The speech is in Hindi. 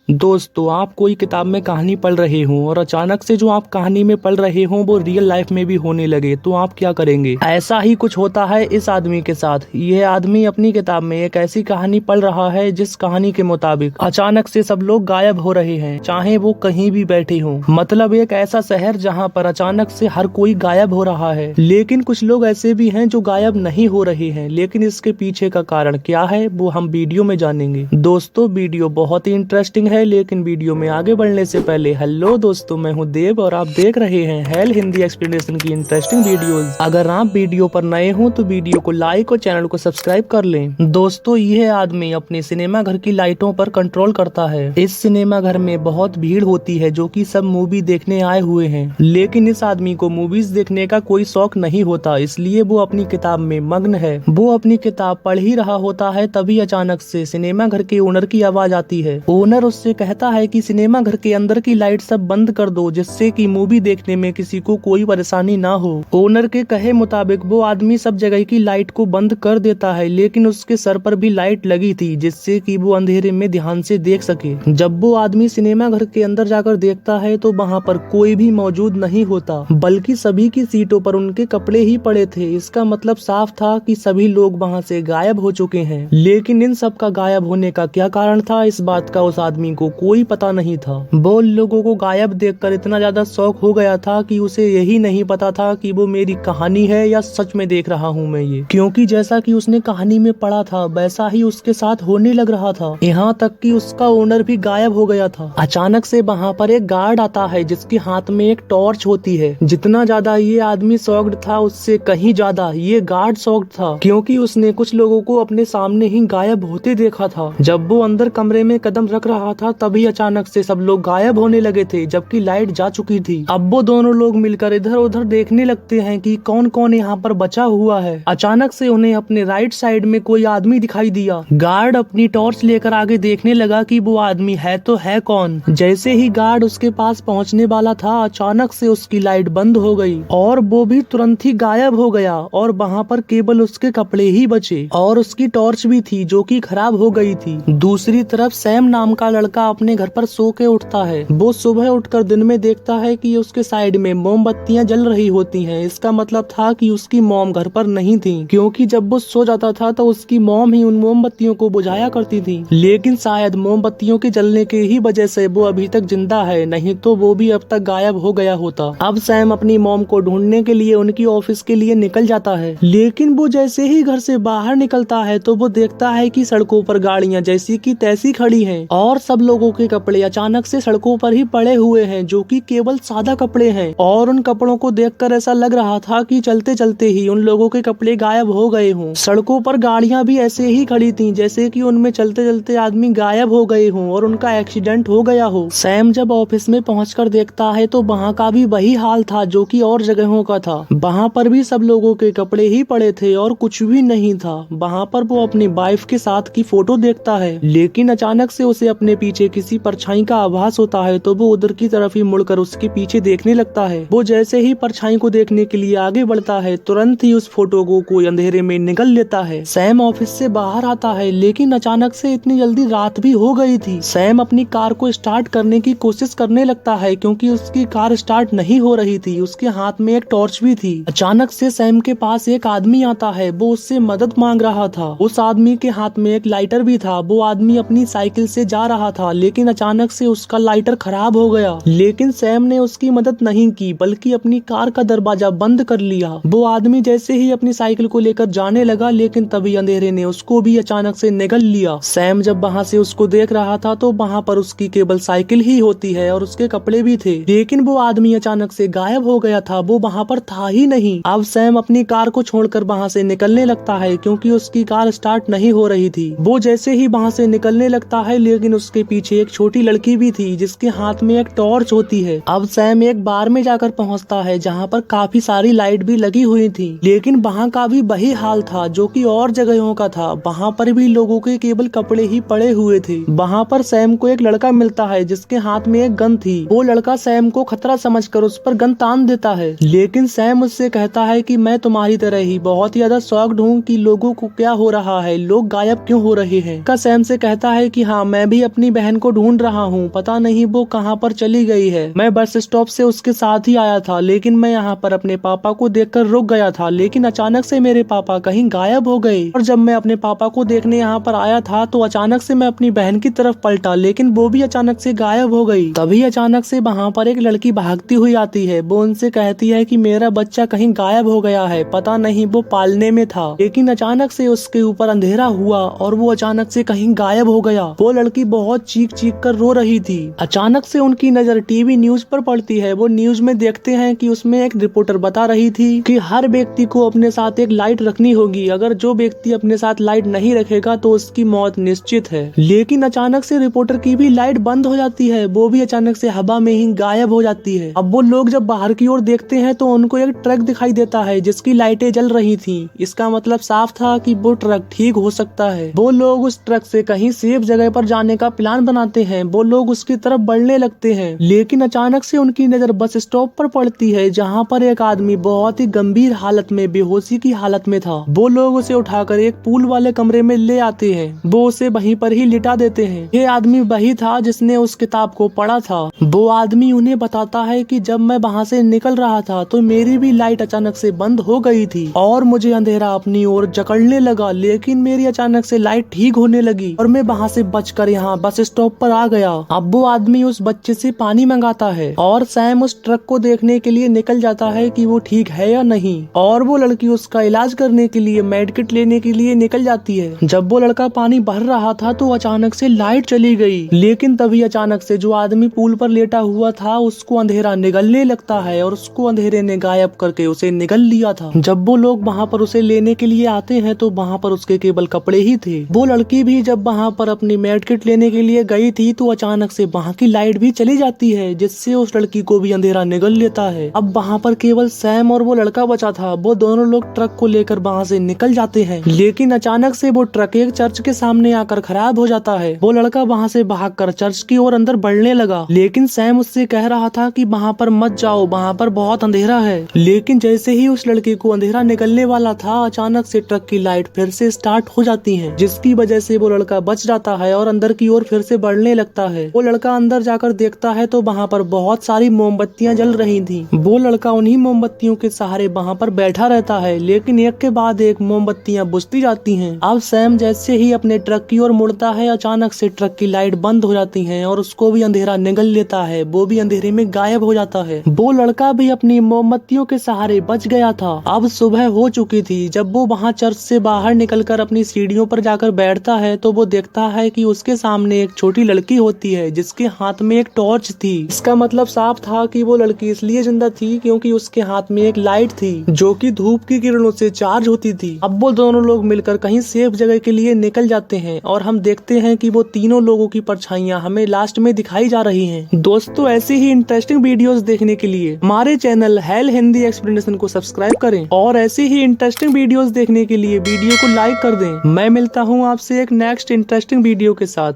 दोस्तों, आप कोई किताब में कहानी पढ़ रहे हो और अचानक से जो आप कहानी में पढ़ रहे हो वो रियल लाइफ में भी होने लगे, तो आप क्या करेंगे? ऐसा ही कुछ होता है इस आदमी के साथ। यह आदमी अपनी किताब में एक ऐसी कहानी पढ़ रहा है जिस कहानी के मुताबिक अचानक से सब लोग गायब हो रहे हैं, चाहे वो कहीं भी बैठे हों। मतलब एक ऐसा शहर जहाँ पर अचानक से हर कोई गायब हो रहा है। लेकिन कुछ लोग ऐसे भी हैं जो गायब नहीं हो रहे हैं। लेकिन इसके पीछे का कारण क्या है वो हम वीडियो में जानेंगे। दोस्तों, वीडियो बहुत ही इंटरेस्टिंग है, लेकिन वीडियो में आगे बढ़ने से पहले हेलो दोस्तों, मैं हूं देव और आप देख रहे हैं हेल हिंदी एक्सप्लेनेशन की इंटरेस्टिंग वीडियोस। अगर आप वीडियो पर नए हो तो वीडियो को लाइक और चैनल को सब्सक्राइब कर लें। दोस्तों, यह आदमी अपने सिनेमा घर की लाइटों पर कंट्रोल करता है। इस सिनेमा घर में बहुत भीड़ होती है जो कि सब मूवी देखने आए हुए हैं। लेकिन इस आदमी को मूवीज देखने का कोई शौक नहीं होता, इसलिए वो अपनी किताब में मग्न है। वो अपनी किताब पढ़ ही रहा होता है, तभी अचानक से सिनेमा घर के ओनर की आवाज आती है। ओनर उससे कहता है कि सिनेमा घर के अंदर की लाइट सब बंद कर दो, जिससे कि मूवी देखने में किसी को कोई परेशानी ना हो। ओनर के कहे मुताबिक वो आदमी सब जगह की लाइट को बंद कर देता है, लेकिन उसके सर पर भी लाइट लगी थी जिससे कि वो अंधेरे में ध्यान से देख सके। जब वो आदमी सिनेमा घर के अंदर जाकर देखता है तो वहाँ पर कोई भी मौजूद नहीं होता, बल्कि सभी की सीटों पर उनके कपड़े ही पड़े थे। इसका मतलब साफ था कि सभी लोग वहाँ से गायब हो चुके हैं। लेकिन इन सब का गायब होने का क्या कारण था, इस बात का उस आदमी को कोई पता नहीं था। वो लोगों को गायब देखकर इतना ज्यादा शौक हो गया था कि उसे यही नहीं पता था कि वो मेरी कहानी है या सच में देख रहा हूँ मैं ये। क्योंकि जैसा कि उसने कहानी में पढ़ा था वैसा ही उसके साथ होने लग रहा था। यहाँ तक कि उसका ओनर भी गायब हो गया था। अचानक से वहाँ पर एक गार्ड आता है जिसके हाथ में एक टॉर्च होती है। जितना ज्यादा ये आदमी शॉक्ड था उससे कहीं ज्यादा ये गार्ड शॉक्ड था, क्योंकि उसने कुछ लोगों को अपने सामने ही गायब होते देखा था। जब वो अंदर कमरे में कदम रख रहा था तभी अचानक से सब लोग गायब होने लगे थे, जबकि लाइट जा चुकी थी। अब वो दोनों लोग मिलकर इधर उधर देखने लगते हैं कि कौन कौन यहाँ पर बचा हुआ है। अचानक से उन्हें अपने राइट साइड में कोई आदमी दिखाई दिया। गार्ड अपनी टॉर्च लेकर आगे देखने लगा कि वो आदमी है तो है कौन। जैसे ही गार्ड उसके पास पहुँचने वाला था अचानक से उसकी लाइट बंद हो गई और वो भी तुरंत ही गायब हो गया और वहाँ पर केवल उसके कपड़े ही बचे और उसकी टॉर्च भी थी जो कि खराब हो गई थी। दूसरी तरफ सैम नाम का लड़का अपने घर पर सो के उठता है। वो सुबह उठकर दिन में देखता है कि उसके साइड में मोमबत्तियां जल रही होती हैं। इसका मतलब था कि उसकी मॉम घर पर नहीं थी, क्योंकि जब वो सो जाता था तो उसकी मॉम ही उन मोमबत्तियों को बुझाया करती थी। लेकिन शायद मोमबत्तियों के जलने के ही वजह से वो अभी तक जिंदा है, नहीं तो वो भी अब तक गायब हो गया होता। अब सैम अपनी मॉम को ढूंढने के लिए उनकी ऑफिस के लिए निकल जाता है। लेकिन वो जैसे ही घर से बाहर निकलता है तो वो देखता है कि सड़कों पर गाड़ियां जैसी की तैसी खड़ी हैं और सब लोगों के कपड़े अचानक से सड़कों पर ही पड़े हुए हैं, जो कि केवल सादा कपड़े हैं। और उन कपड़ों को देखकर ऐसा लग रहा था कि चलते चलते ही उन लोगों के कपड़े गायब हो गए हों। सड़कों पर गाड़ियां भी ऐसे ही खड़ी थीं जैसे कि उनमें चलते चलते आदमी गायब हो गए हों और उनका एक्सीडेंट हो गया हो। सैम जब ऑफिस में पहुंचकर देखता है तो वहाँ का भी वही हाल था जो कि और जगहों का था। वहाँ पर भी सब लोगों के कपड़े ही पड़े थे और कुछ भी नहीं था। वहाँ पर वो अपनी वाइफ के साथ की फोटो देखता है, लेकिन अचानक से उसे अपने पीछे किसी परछाई का आभास होता है तो वो उधर की तरफ ही मुड़कर उसके पीछे देखने लगता है। वो जैसे ही परछाई को देखने के लिए आगे बढ़ता है तुरंत ही उस फोटो को कोई अंधेरे में निगल लेता है। सैम ऑफिस से बाहर आता है, लेकिन अचानक से इतनी जल्दी रात भी हो गई थी। सैम अपनी कार को स्टार्ट करने की कोशिश करने लगता है क्योंकि उसकी कार स्टार्ट नहीं हो रही थी। उसके हाथ में एक टॉर्च भी थी। अचानक से सैम के पास एक आदमी आता है, वो उससे मदद मांग रहा था। उस आदमी के हाथ में एक लाइटर भी था। वो आदमी अपनी साइकिल से जा रहा था, लेकिन अचानक से उसका लाइटर खराब हो गया। लेकिन सैम ने उसकी मदद नहीं की, बल्कि अपनी कार का दरवाजा बंद कर लिया। वो आदमी जैसे ही अपनी साइकिल को लेकर जाने लगा, लेकिन तभी अंधेरे ने उसको भी अचानक से निगल लिया। सैम जब वहाँ से उसको देख रहा था तो वहाँ पर उसकी केवल साइकिल ही होती है और उसके कपड़े भी थे, लेकिन वो आदमी अचानक से गायब हो गया था। वो वहाँ पर था ही नहीं। अब सैम अपनी कार को छोड़कर वहाँ से निकलने लगता है क्योंकि उसकी कार स्टार्ट नहीं हो रही थी। वो जैसे ही वहाँ से निकलने लगता है, लेकिन उसके पीछे एक छोटी लड़की भी थी जिसके हाथ में एक टॉर्च होती है। अब सैम एक बार में जाकर पहुँचता है जहाँ पर काफी सारी लाइट भी लगी हुई थी, लेकिन वहाँ का भी वही हाल था जो कि और जगहों का था। वहाँ पर भी लोगों के केवल कपड़े ही पड़े हुए थे। वहाँ पर सैम को एक लड़का मिलता है जिसके हाथ में एक गन थी। वो लड़का सैम को खतरा समझकर उस पर गन तान देता है, लेकिन सैम उससे कहता है कि मैं तुम्हारी तरह ही बहुत ज्यादा शॉक्ड हूँ कि लोगों को क्या हो रहा है, लोग गायब क्यों हो रहे हैं। का सैम से कहता है कि हाँ, मैं भी अपनी बहन को ढूंढ रहा हूँ, पता नहीं वो कहाँ पर चली गई है। मैं बस स्टॉप से उसके साथ ही आया था, लेकिन मैं यहाँ पर अपने पापा को देखकर रुक गया था, लेकिन अचानक से मेरे पापा कहीं गायब हो गए। और जब मैं अपने पापा को देखने यहाँ पर आया था तो अचानक से मैं अपनी बहन की तरफ पलटा, लेकिन वो भी अचानक से गायब हो गई। तभी अचानक से वहाँ पर एक लड़की भागती हुई आती है। वो उनसे कहती है कि मेरा बच्चा कहीं गायब हो गया है, पता नहीं वो पालने में था। लेकिन अचानक से उसके ऊपर अंधेरा हुआ और वो अचानक से कहीं गायब हो गया। वो लड़की बहुत चीख चीख कर रो रही थी। अचानक से उनकी नजर टीवी न्यूज पर पड़ती है। वो न्यूज में देखते हैं कि उसमें एक रिपोर्टर बता रही थी कि हर व्यक्ति को अपने साथ एक लाइट रखनी होगी। अगर जो व्यक्ति अपने साथ लाइट नहीं रखेगा तो उसकी मौत निश्चित है। लेकिन अचानक से रिपोर्टर की भी लाइट बंद हो जाती है। वो भी अचानक से हवा में ही गायब हो जाती है। अब वो लोग जब बाहर की ओर देखते हैं तो उनको एक ट्रक दिखाई देता है जिसकी लाइटें जल रही थी। इसका मतलब साफ था कि वो ट्रक ठीक हो सकता है। वो लोग उस ट्रक से कहीं सेफ जगह पर जाने का प्लान बनाते हैं। वो लोग उसकी तरफ बढ़ने लगते हैं, लेकिन अचानक से उनकी नजर बस स्टॉप पर पड़ती है जहाँ पर एक आदमी बहुत ही गंभीर हालत में बेहोशी की हालत में था। वो लोग उसे उठाकर एक पूल वाले कमरे में ले आते हैं। वो उसे वहीं पर ही लिटा देते हैं। ये आदमी वही था जिसने उस किताब को पढ़ा था। वो आदमी उन्हें बताता है कि जब मैं वहाँ से निकल रहा था तो मेरी भी लाइट अचानक से बंद हो गई थी और मुझे अंधेरा अपनी ओर जकड़ने लगा, लेकिन मेरी अचानक से लाइट ठीक होने लगी और मैं वहाँ से बचकर यहाँ बस स्टॉप पर आ गया। अब वो आदमी उस बच्चे से पानी मंगाता है और सैम उस ट्रक को देखने के लिए निकल जाता है कि वो ठीक है या नहीं। और वो लड़की उसका इलाज करने के लिए मेडिकेट लेने के लिए निकल जाती है। जब वो लड़का पानी भर रहा था तो अचानक से लाइट चली गई, लेकिन तभी अचानक से जो आदमी पूल पर लेटा हुआ था उसको अंधेरा निगलने लगता है और उसको अंधेरे ने गायब करके उसे निगल लिया था। जब वो लोग वहाँ पर उसे लेने के लिए आते हैं तो वहाँ पर उसके केवल कपड़े ही थे। वो लड़की भी जब वहाँ पर अपनी मेडिकेट लेने के लिए गई थी तो अचानक से वहाँ की लाइट भी चली जाती है, जिससे उस लड़की को भी अंधेरा निगल लेता है। अब वहाँ पर केवल सैम और वो लड़का बचा था। वो दोनों लोग ट्रक को लेकर वहाँ से निकल जाते हैं, लेकिन अचानक से वो ट्रक एक चर्च के सामने आकर खराब हो जाता है। वो लड़का वहाँ से भागकर चर्च की ओर अंदर बढ़ने लगा, लेकिन सैम उससे कह रहा था कि वहाँ पर मत जाओ, वहाँ पर बहुत अंधेरा है। लेकिन जैसे ही उस लड़की को अंधेरा निकलने वाला था अचानक से ट्रक की लाइट फिर से स्टार्ट हो जाती है, जिसकी वजह से वो लड़का बच जाता है और अंदर की ओर फिर से बढ़ने लगता है। वो लड़का अंदर जाकर देखता है तो वहाँ पर बहुत सारी मोमबत्तियां जल रही थी। वो लड़का उन्हीं मोमबत्तियों के सहारे वहाँ पर बैठा रहता है, लेकिन एक के बाद एक मोमबत्तियां बुझती जाती हैं। अब सैम जैसे ही अपने ट्रक की ओर मुड़ता है अचानक से ट्रक की लाइट बंद हो जाती है और उसको भी अंधेरा निगल लेता है। वो भी अंधेरे में गायब हो जाता है। वो लड़का भी अपनी मोमबत्तियों के सहारे बच गया था। अब सुबह हो चुकी थी। जब वो वहाँ चर्च से बाहर निकलकर अपनी सीढ़ियों पर जाकर बैठता है तो वो देखता है कि उसके सामने एक छोटी लड़की होती है जिसके हाथ में एक टॉर्च थी। इसका मतलब साफ था कि वो लड़की इसलिए जिंदा थी क्योंकि उसके हाथ में एक लाइट थी जो कि धूप की किरणों से चार्ज होती थी। अब वो दोनों लोग मिलकर कहीं सेफ जगह के लिए निकल जाते हैं और हम देखते हैं कि वो तीनों लोगों की परछाइयां हमें लास्ट में दिखाई जा रही हैं। दोस्तों ऐसे ही इंटरेस्टिंग वीडियोस देखने के लिए हमारे चैनल हेल हिंदी एक्सप्लेनेशन को सब्सक्राइब करें और ऐसे ही इंटरेस्टिंग वीडियोस देखने के लिए वीडियो को लाइक कर दें। मैं मिलता हूँ आपसे एक नेक्स्ट इंटरेस्टिंग वीडियो के साथ।